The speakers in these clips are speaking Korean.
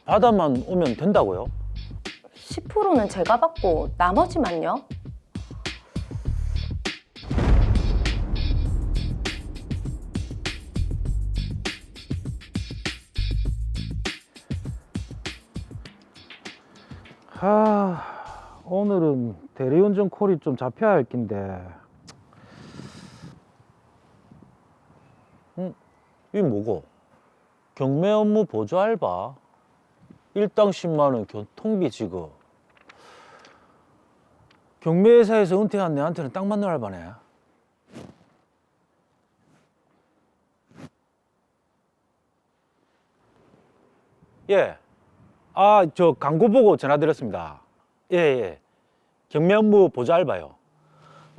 바다만 오면 된다고요? 10%는 제가 받고 나머지만요? 오늘은 대리운전 콜이 좀 잡혀야 할 낀데. 이게 뭐고? 경매 업무 보조 알바? 일당 10만 원 교통비 지급. 경매회사에서 은퇴한 내한테는 딱 맞는 알바네. 예. 저 광고 보고 전화드렸습니다. 예. 경매 업무 보조 알바요.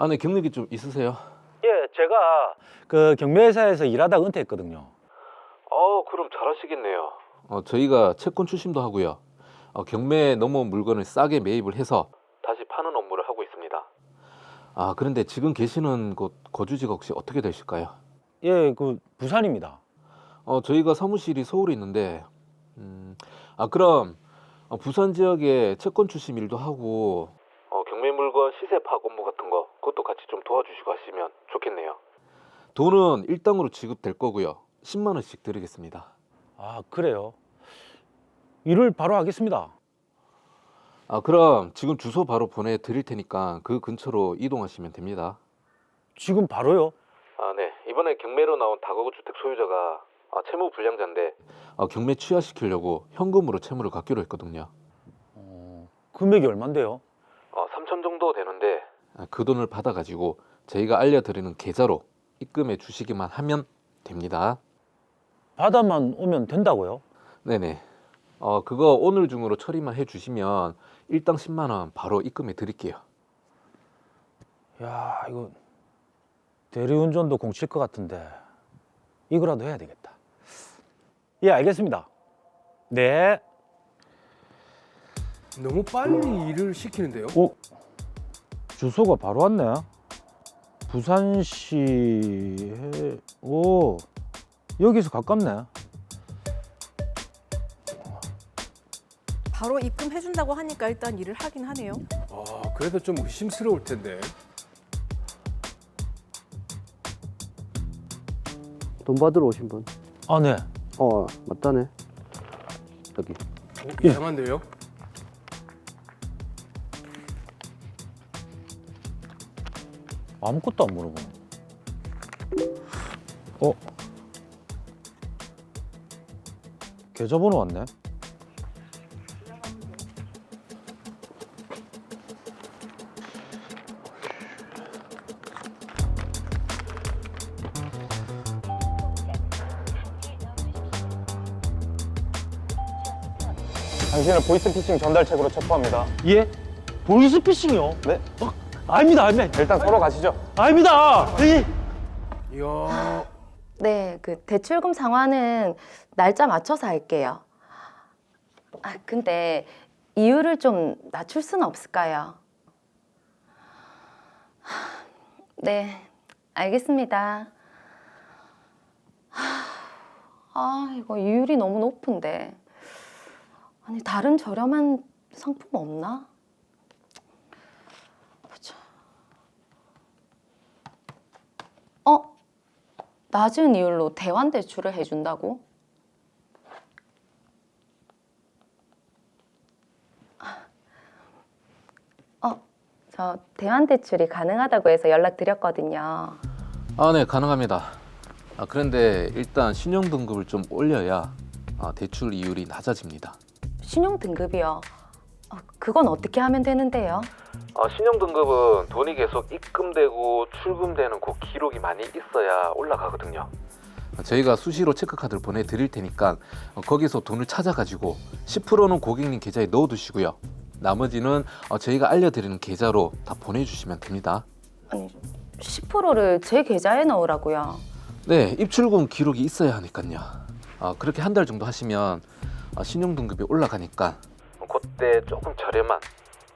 네, 경력이 좀 있으세요? 예, 제가 그 경매회사에서 일하다가 은퇴했거든요. 그럼 잘하시겠네요. 저희가 채권 출심도 하고요. 경매에 넘어온 물건을 싸게 매입을 해서 다시 파는 업무를 하고 있습니다. 그런데 지금 계시는 곳 거주지가 혹시 어떻게 되실까요? 예, 그 부산입니다. 저희가 사무실이 서울에 있는데, 그럼 부산 지역에 채권 출심 일도 하고 경매 물건 시세 파악 업무 같은 거 그것도 같이 좀 도와주시고 하시면 좋겠네요. 돈은 일당으로 지급될 거고요. 10만 원씩 드리겠습니다. 그래요? 일을 바로 하겠습니다. 그럼 지금 주소 바로 보내드릴 테니까 그 근처로 이동하시면 됩니다. 지금 바로요? 네. 이번에 경매로 나온 다가구 주택 소유자가 채무 불량자인데 경매 취하시키려고 현금으로 채무를 갚기로 했거든요. 금액이 얼만데요? 3천 정도 되는데 그 돈을 받아가지고 저희가 알려드리는 계좌로 입금해 주시기만 하면 됩니다. 바다만 오면 된다고요? 네네. 그거 오늘 중으로 처리만 해주시면 일당 10만 원 바로 입금해 드릴게요. 야, 이거 대리운전도 공칠 것 같은데 이거라도 해야 되겠다. 예, 알겠습니다. 네. 너무 빨리 일을 시키는데요? 주소가 바로 왔네. 부산시 여기서 가깝네. 바로 입금해준다고 하니까 일단 일을 하긴 하네요. 그래도 좀 의심스러울 텐데. 돈 받으러 오신 분. 네. 맞다네. 여기. 예. 이상한데요? 아무것도 안 물어보네. 계좌번호 왔네. 당신을 보이스피싱 전달책으로 체포합니다. 예? 보이스피싱이요? 네? 아닙니다. 일단 서로 가시죠. 아닙니다. 이야. 네, 그 대출금 상환은 날짜 맞춰서 할게요. 근데 이율을 좀 낮출 수는 없을까요? 네, 알겠습니다. 이거 이율이 너무 높은데. 아니, 다른 저렴한 상품 없나? 보자. 낮은 이율로 대환 대출을 해준다고? 저 대환 대출이 가능하다고 해서 연락드렸거든요. 네, 가능합니다. 그런데 일단 신용 등급을 좀 올려야 대출 이율이 낮아집니다. 신용 등급이요? 그건 어떻게 하면 되는데요? 신용 등급은 돈이 계속 입금되고 출금되는 그 기록이 많이 있어야 올라가거든요. 저희가 수시로 체크카드를 보내드릴 테니까 거기서 돈을 찾아가지고 10%는 고객님 계좌에 넣어두시고요. 나머지는 저희가 알려드리는 계좌로 다 보내주시면 됩니다. 아니, 10%를 제 계좌에 넣으라고요? 네, 입출금 기록이 있어야 하니까요. 그렇게 한 달 정도 하시면 신용 등급이 올라가니까 그때 조금 저렴한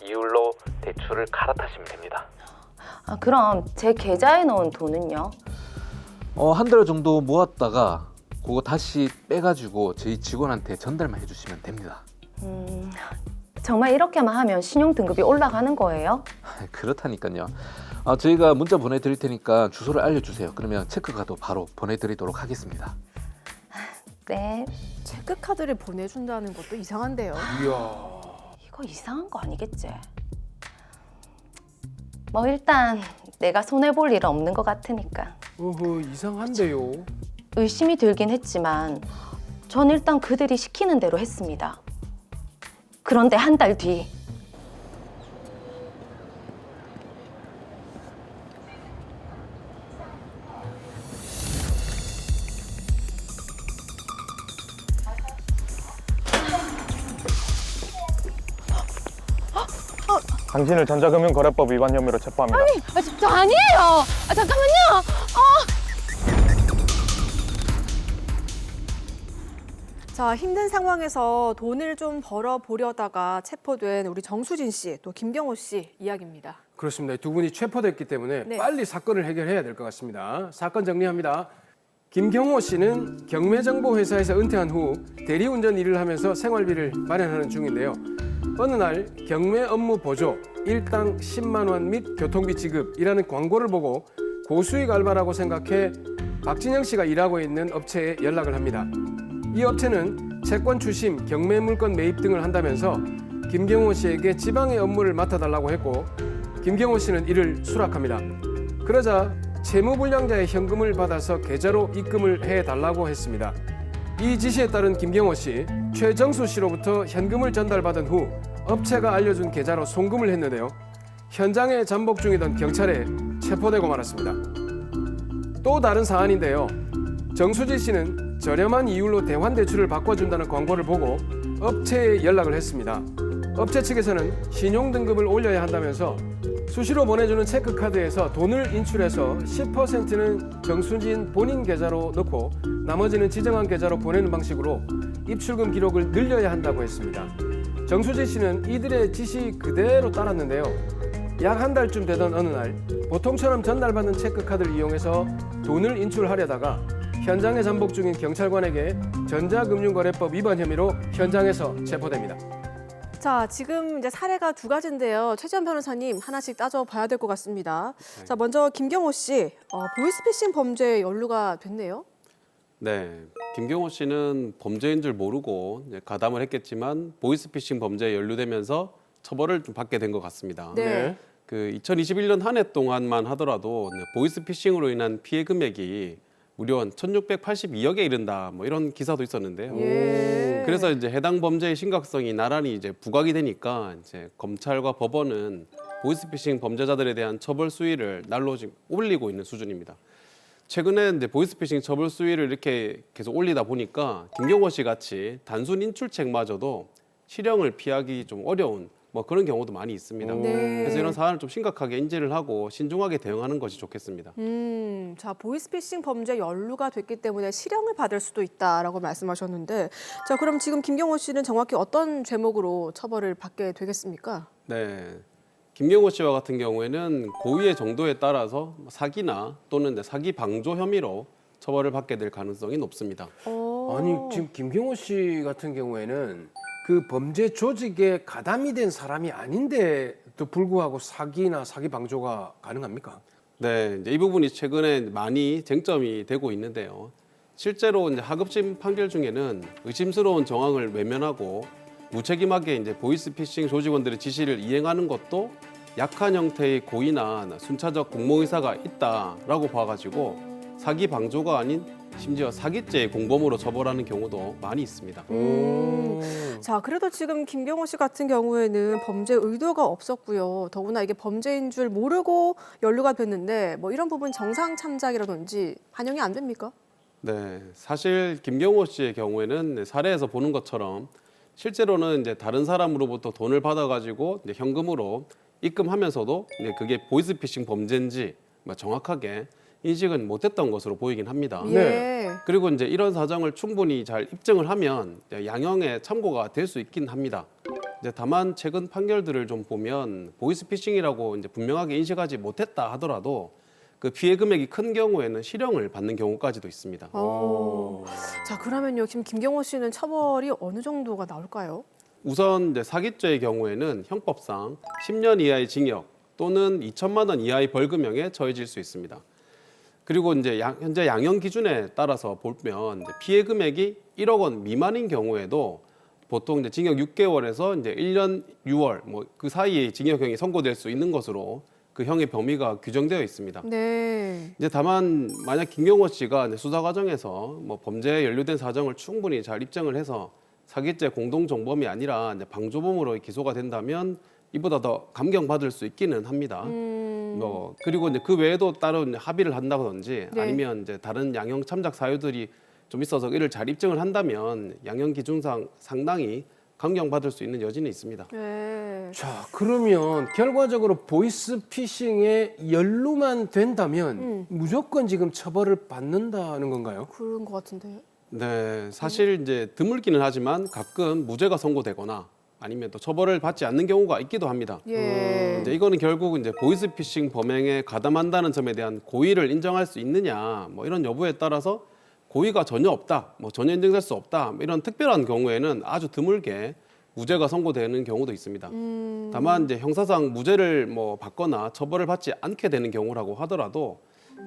이율로 대출을 갈아타시면 됩니다. 그럼 제 계좌에 넣은 돈은요? 한 달 정도 모았다가 그거 다시 빼가지고 저희 직원한테 전달만 해주시면 됩니다. 정말 이렇게만 하면 신용 등급이 올라가는 거예요? 그렇다니까요. 저희가 문자 보내드릴 테니까 주소를 알려주세요. 그러면 체크카드 바로 보내드리도록 하겠습니다. 네. 체크카드를 보내준다는 것도 이상한데요. 이야. 이거 이상한 거 아니겠지? 뭐 일단 내가 손해볼 일은 없는 것 같으니까. 어허, 이상한데요. 의심이 들긴 했지만 전 일단 그들이 시키는 대로 했습니다. 그런데 한 달 뒤 당신을 전자금융거래법 위반 혐의로 체포합니다. 저 아니에요. 잠깐만요. 자, 힘든 상황에서 돈을 좀 벌어보려다가 체포된 우리 정수진 씨, 또 김경호 씨 이야기입니다. 그렇습니다. 두 분이 체포됐기 때문에 네. 빨리 사건을 해결해야 될 것 같습니다. 사건 정리합니다. 김경호 씨는 경매정보회사에서 은퇴한 후 대리운전 일을 하면서 생활비를 마련하는 중인데요. 어느 날 경매 업무 보조, 일당 10만 원 및 교통비 지급이라는 광고를 보고 고수익 알바라고 생각해 박진영 씨가 일하고 있는 업체에 연락을 합니다. 이 업체는 채권 추심, 경매 물건 매입 등을 한다면서 김경호 씨에게 지방의 업무를 맡아달라고 했고 김경호 씨는 이를 수락합니다. 그러자 채무불량자의 현금을 받아서 계좌로 입금을 해달라고 했습니다. 이 지시에 따른 김경호 씨, 최정수 씨로부터 현금을 전달받은 후 업체가 알려준 계좌로 송금을 했는데요. 현장에 잠복 중이던 경찰에 체포되고 말았습니다. 또 다른 사안인데요. 정수지 씨는 저렴한 이율로 대환대출을 바꿔준다는 광고를 보고 업체에 연락을 했습니다. 업체 측에서는 신용등급을 올려야 한다면서 수시로 보내주는 체크카드에서 돈을 인출해서 10%는 정수진 본인 계좌로 넣고 나머지는 지정한 계좌로 보내는 방식으로 입출금 기록을 늘려야 한다고 했습니다. 정수진 씨는 이들의 지시 그대로 따랐는데요. 약 한 달쯤 되던 어느 날 보통처럼 전달받는 체크카드를 이용해서 돈을 인출하려다가 현장에 잠복 중인 경찰관에게 전자금융거래법 위반 혐의로 현장에서 체포됩니다. 자, 지금 이제 사례가 두 가지인데요. 최지원 변호사님 하나씩 따져봐야 될 것 같습니다. 자, 먼저 김경호 씨, 보이스피싱 범죄에 연루가 됐네요. 네, 김경호 씨는 범죄인 줄 모르고 이제 가담을 했겠지만 보이스피싱 범죄에 연루되면서 처벌을 좀 받게 된 것 같습니다. 네. 그 2021년 한 해 동안만 하더라도 보이스피싱으로 인한 피해 금액이 무려 1,682억에 이른다, 뭐 이런 기사도 있었는데요. 예. 그래서 이제 해당 범죄의 심각성이 나란히 이제 부각이 되니까 이제 검찰과 법원은 보이스피싱 범죄자들에 대한 처벌 수위를 날로 지금 올리고 있는 수준입니다. 최근에 이제 보이스피싱 처벌 수위를 이렇게 계속 올리다 보니까 김경호 씨 같이 단순 인출책마저도 실형을 피하기 좀 어려운 뭐 그런 경우도 많이 있습니다. 네. 그래서 이런 사안을 좀 심각하게 인지를 하고 신중하게 대응하는 것이 좋겠습니다. 자, 보이스피싱 범죄 연루가 됐기 때문에 실형을 받을 수도 있다라고 말씀하셨는데, 자, 그럼 지금 김경호 씨는 정확히 어떤 죄목으로 처벌을 받게 되겠습니까? 네, 김경호 씨와 같은 경우에는 고의의 정도에 따라서 사기나 또는 이제 사기 방조 혐의로 처벌을 받게 될 가능성이 높습니다. 아니 지금 김경호 씨 같은 경우에는 그 범죄 조직에 가담이 된 사람이 아닌데도 불구하고 사기나 사기 방조가 가능합니까? 네, 이제 이 부분이 최근에 많이 쟁점이 되고 있는데요. 실제로 이제 하급심 판결 중에는 의심스러운 정황을 외면하고 무책임하게 이제 보이스피싱 조직원들의 지시를 이행하는 것도 약한 형태의 고의나 순차적 공모의사가 있다라고 봐가지고 사기 방조가 아닌 심지어 사기죄의 공범으로 처벌하는 경우도 많이 있습니다. 자, 그래도 지금 김경호 씨 같은 경우에는 범죄 의도가 없었고요. 더구나 이게 범죄인 줄 모르고 연루가 됐는데 뭐 이런 부분 정상 참작이라든지 반영이 안 됩니까? 네, 사실 김경호 씨의 경우에는 사례에서 보는 것처럼 실제로는 이제 다른 사람으로부터 돈을 받아가지고 이제 현금으로 입금하면서도 이제 그게 보이스피싱 범죄인지 정확하게 인식은 못했던 것으로 보이긴 합니다. 예. 그리고 이제 이런 사정을 충분히 잘 입증을 하면 양형에 참고가 될 수 있긴 합니다. 이제 다만 최근 판결들을 좀 보면 보이스피싱이라고 이제 분명하게 인식하지 못했다 하더라도 그 피해 금액이 큰 경우에는 실형을 받는 경우까지도 있습니다. 자, 그러면요. 지금 김경호 씨는 처벌이 어느 정도가 나올까요? 우선 이제 사기죄의 경우에는 형법상 10년 이하의 징역 또는 2천만 원 이하의 벌금형에 처해질 수 있습니다. 그리고 이제 현재 양형 기준에 따라서 보면 이제 피해 금액이 1억 원 미만인 경우에도 보통 이제 징역 6개월에서 이제 1년 6월 뭐 그 사이에 징역형이 선고될 수 있는 것으로 그 형의 범위가 규정되어 있습니다. 네. 이제 다만 만약 김경호 씨가 이제 수사 과정에서 뭐 범죄에 연루된 사정을 충분히 잘 입증을 해서 사기죄 공동정범이 아니라 이제 방조범으로 기소가 된다면 이보다 더 감경받을 수 있기는 합니다. 뭐 그리고 이제 그 외에도 따로 이제 합의를 한다든지 네. 아니면 이제 다른 양형 참작 사유들이 좀 있어서 이를 잘 입증을 한다면 양형 기준상 상당히 감경받을 수 있는 여지는 있습니다. 네. 자, 그러면 결과적으로 보이스피싱에 연루만 된다면 무조건 지금 처벌을 받는다는 건가요? 그런 것 같은데. 네, 사실 이제 드물기는 하지만 가끔 무죄가 선고되거나 아니면 또 처벌을 받지 않는 경우가 있기도 합니다. 예. 이제 이거는 결국 이제 보이스피싱 범행에 가담한다는 점에 대한 고의를 인정할 수 있느냐, 뭐 이런 여부에 따라서 고의가 전혀 없다, 뭐 전혀 인정될 수 없다, 뭐 이런 특별한 경우에는 아주 드물게 무죄가 선고되는 경우도 있습니다. 다만 이제 형사상 무죄를 뭐 받거나 처벌을 받지 않게 되는 경우라고 하더라도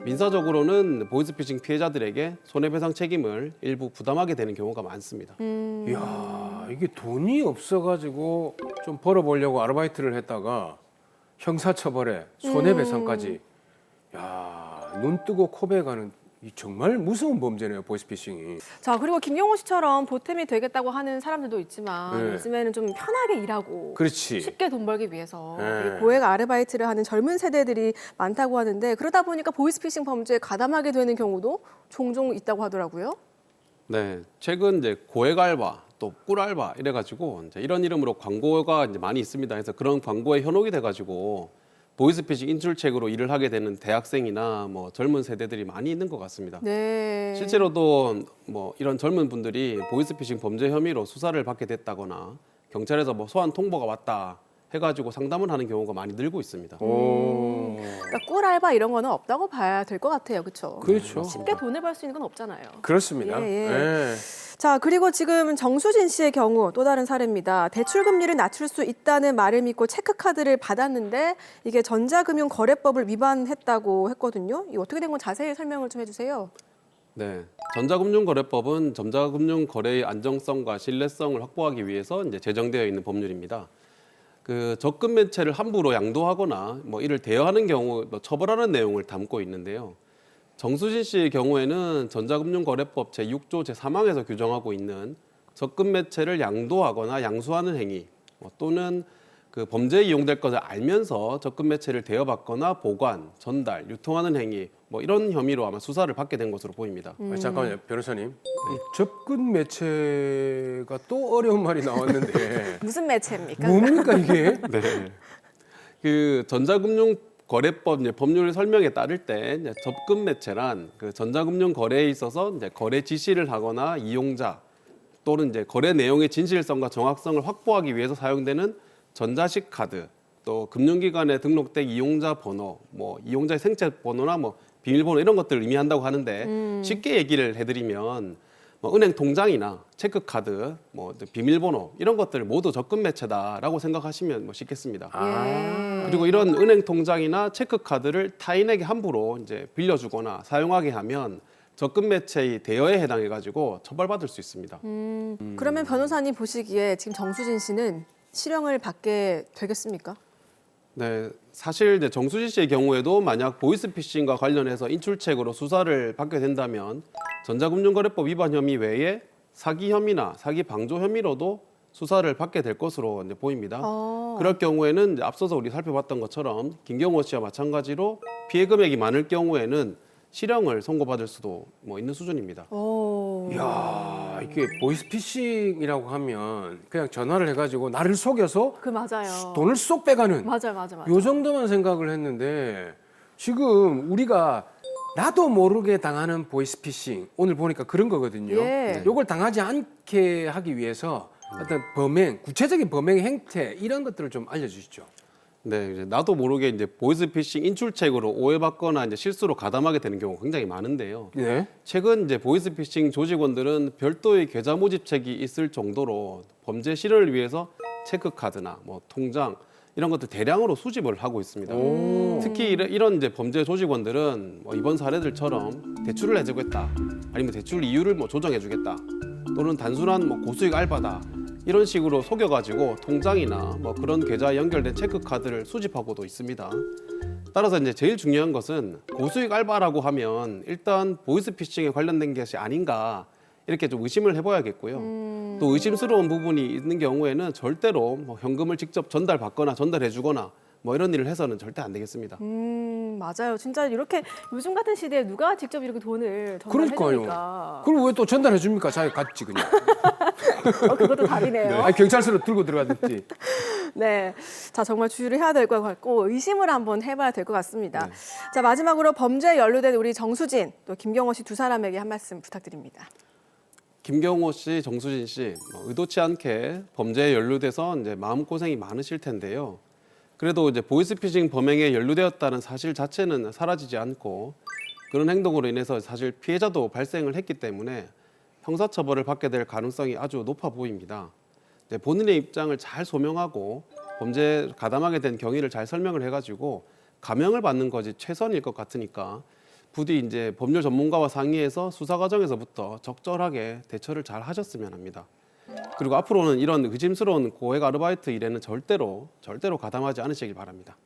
민사적으로는 보이스피싱 피해자들에게 손해배상 책임을 일부 부담하게 되는 경우가 많습니다. 이야, 이게 돈이 없어가지고 좀 벌어보려고 아르바이트를 했다가 형사처벌에 손해배상까지. 야, 눈 뜨고 코베 가는 이 정말 무서운 범죄네요, 보이스피싱이. 자, 그리고 김경호 씨처럼 보탬이 되겠다고 하는 사람들도 있지만 네. 요즘에는 좀 편하게 일하고 그렇지. 쉽게 돈 벌기 위해서 네. 이 고액 아르바이트를 하는 젊은 세대들이 많다고 하는데 그러다 보니까 보이스피싱 범죄에 가담하게 되는 경우도 종종 있다고 하더라고요. 네, 최근 이제 고액 알바 또 꿀 알바 이래가지고 이제 이런 이름으로 광고가 이제 많이 있습니다. 그래서 그런 광고에 현혹이 돼가지고 보이스피싱 인출책으로 일을 하게 되는 대학생이나 뭐 젊은 세대들이 많이 있는 것 같습니다. 네. 실제로도 뭐 이런 젊은 분들이 보이스피싱 범죄 혐의로 수사를 받게 됐다거나 경찰에서 뭐 소환 통보가 왔다 해가지고 상담을 하는 경우가 많이 늘고 있습니다. 그러니까 꿀 알바 이런 거는 없다고 봐야 될 것 같아요. 그렇죠? 그렇죠. 쉽게 돈을 벌 수 있는 건 없잖아요. 그렇습니다. 예, 예. 예. 자, 그리고 지금 정수진 씨의 경우 또 다른 사례입니다. 대출금리를 낮출 수 있다는 말을 믿고 체크카드를 받았는데 이게 전자금융거래법을 위반했다고 했거든요. 이 어떻게 된 건 자세히 설명을 좀 해주세요. 네, 전자금융거래법은 전자금융거래의 안정성과 신뢰성을 확보하기 위해서 이제 제정되어 있는 법률입니다. 그 적금 매체를 함부로 양도하거나 뭐 이를 대여하는 경우 뭐 처벌하는 내용을 담고 있는데요. 정수진 씨의 경우에는 전자금융거래법 제6조 제3항에서 규정하고 있는 적금 매체를 양도하거나 양수하는 행위 또는 그 범죄에 이용될 것을 알면서 적금 매체를 대여받거나 보관, 전달, 유통하는 행위 뭐 이런 혐의로 아마 수사를 받게 된 것으로 보입니다. 아니, 잠깐만요, 변호사님. 이 접근 매체가 또 어려운 말이 나왔는데 무슨 매체입니까? 뭡니까 이게? 네. 그 전자금융거래법 이제 법률 설명에 따를 때 이제 접근 매체란 그 전자금융 거래에 있어서 이제 거래 지시를 하거나 이용자 또는 이제 거래 내용의 진실성과 정확성을 확보하기 위해서 사용되는 전자식 카드, 또 금융기관에 등록된 이용자 번호, 뭐 이용자의 생체 번호나 뭐 비밀번호 이런 것들을 의미한다고 하는데 쉽게 얘기를 해드리면 뭐 은행 통장이나 체크카드, 뭐 비밀번호 이런 것들 모두 접근 매체다라고 생각하시면 뭐 쉽겠습니다. 그리고 이런 은행 통장이나 체크카드를 타인에게 함부로 이제 빌려주거나 사용하게 하면 접근 매체의 대여에 해당해가지고 처벌받을 수 있습니다. 그러면 변호사님 보시기에 지금 정수진 씨는 실형을 받게 되겠습니까? 네, 사실 이제 정수진 씨의 경우에도 만약 보이스피싱과 관련해서 인출책으로 수사를 받게 된다면 전자금융거래법 위반 혐의 외에 사기 혐의나 사기 방조 혐의로도 수사를 받게 될 것으로 이제 보입니다. 그럴 경우에는 이제 앞서서 우리 살펴봤던 것처럼 김경호 씨와 마찬가지로 피해 금액이 많을 경우에는 실형을 선고받을 수도 뭐 있는 수준입니다. 이야, 이게 보이스피싱이라고 하면 그냥 전화를 해가지고 나를 속여서 그 맞아요. 돈을 쏙 빼가는 맞아요. 요 정도만 생각을 했는데 지금 우리가 나도 모르게 당하는 보이스피싱 오늘 보니까 그런 거거든요. 예. 요걸 당하지 않게 하기 위해서 어떤 범행, 구체적인 범행 행태 이런 것들을 좀 알려주시죠. 네, 이제 나도 모르게 이제 보이스피싱 인출책으로 오해받거나 이제 실수로 가담하게 되는 경우가 굉장히 많은데요. 네. 최근 이제 보이스피싱 조직원들은 별도의 계좌 모집책이 있을 정도로 범죄 실효를 위해서 체크카드나 뭐 통장 이런 것들 대량으로 수집을 하고 있습니다. 특히 이런 이제 범죄 조직원들은 뭐 이번 사례들처럼 대출을 해주겠다, 아니면 대출 이유를 뭐 조정해주겠다, 또는 단순한 뭐 고수익 알바다 이런 식으로 속여가지고 통장이나 뭐 그런 계좌에 연결된 체크카드를 수집하고도 있습니다. 따라서 이제 제일 중요한 것은 고수익 알바라고 하면 일단 보이스피싱에 관련된 것이 아닌가 이렇게 좀 의심을 해봐야겠고요. 또 의심스러운 부분이 있는 경우에는 절대로 뭐 현금을 직접 전달받거나 전달해주거나 뭐 이런 일을 해서는 절대 안 되겠습니다. 맞아요. 진짜 이렇게 요즘 같은 시대에 누가 직접 이렇게 돈을 전달해주니까. 그러니까요. 그걸 왜 또 전달해 줍니까? 자기 같이 그냥. 그것도 답이네요. 아니, 경찰서로 들고 들어가든지. 네. 자, 정말 주의를 해야 될 것 같고 의심을 한번 해봐야 될 것 같습니다. 자, 마지막으로 범죄에 연루된 우리 정수진, 또 김경호 씨 두 사람에게 한 말씀 부탁드립니다. 김경호 씨, 정수진 씨 의도치 않게 범죄에 연루돼서 이제 마음고생이 많으실 텐데요. 그래도 이제 보이스피싱 범행에 연루되었다는 사실 자체는 사라지지 않고 그런 행동으로 인해서 사실 피해자도 발생을 했기 때문에 형사처벌을 받게 될 가능성이 아주 높아 보입니다. 이제 본인의 입장을 잘 소명하고 범죄에 가담하게 된 경위를 잘 설명을 해가지고 감형을 받는 것이 최선일 것 같으니까 부디 이제 법률 전문가와 상의해서 수사 과정에서부터 적절하게 대처를 잘 하셨으면 합니다. 그리고 앞으로는 이런 의심스러운 고액 아르바이트 일에는 절대로 가담하지 않으시길 바랍니다.